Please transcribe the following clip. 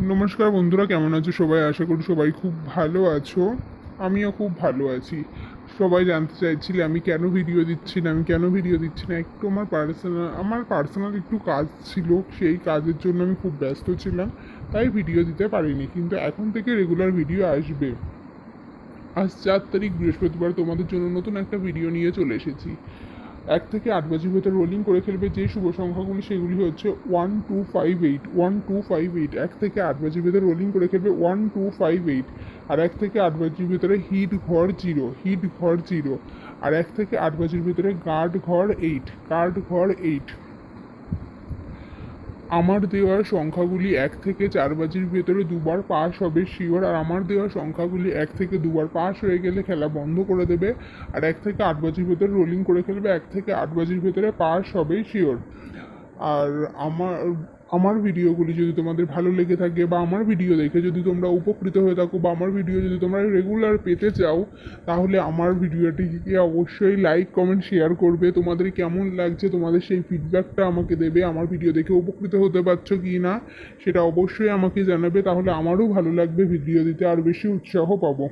নমস্কার বন্ধুরা, কেমন আছো সবাই? আশা করি সবাই খুব ভালো আছো। আমিও খুব ভালো আছি। সবাই জানতে চাইছিলে আমি কেন ভিডিও দিচ্ছি না একটু আমার পার্সোনাল একটু কাজ ছিল, সেই কাজের জন্য আমি খুব ব্যস্ত ছিলাম, তাই ভিডিও দিতে পারিনি। কিন্তু এখন থেকে রেগুলার ভিডিও আসবে। আজ 4 তারিখ বৃহস্পতিবার, তোমাদের জন্য নতুন একটা ভিডিও নিয়ে চলে এসেছি। 1 থেকে 8 বাজির ভেতর রোলিং করে খেলবে যে শুভ সংখ্যাগুলি, সেগুলি হচ্ছে 1258। 1258 1 থেকে 8 বাজির ভেতরে রোলিং করে খেলবে 1258। আর 1 থেকে 8 বাজির ভেতরে হিট ঘর 0। আর 1 থেকে 8 বাজির ভেতরে গার্ড ঘর 8। আমার দেওয়া সংখ্যাগুলি 1 থেকে 4 বাজির ভেতরে দুবার পাস হবে শিওর। আর আমার দেওয়া সংখ্যাগুলি 1 থেকে 2বার পাস হয়ে গেলে খেলা বন্ধ করে দেবে। আর 1 থেকে 8 বাজির ভেতরে রোলিং করে খেলবে, 1 থেকে 8 বাজির ভেতরে পাস হবেই শিওর। আর আমার আমার ভিডিওগুলি যদি তোমাদের ভালো লেগে থাকে, বা আমার ভিডিও দেখে যদি তোমরা উপকৃত হয়ে থাকো, বা আমার ভিডিও যদি তোমরা রেগুলার পেতে চাও, তাহলে আমার ভিডিওটিকে অবশ্যই লাইক কমেন্ট শেয়ার করবে। তোমাদের কেমন লাগছে তোমাদের সেই ফিডব্যাকটা আমাকে দেবে। আমার ভিডিও দেখে উপকৃত হতে পারছো কি না সেটা অবশ্যই আমাকে জানাবে, তাহলে আমারও ভালো লাগবে ভিডিও দিতে, আর বেশি উৎসাহ পাবো।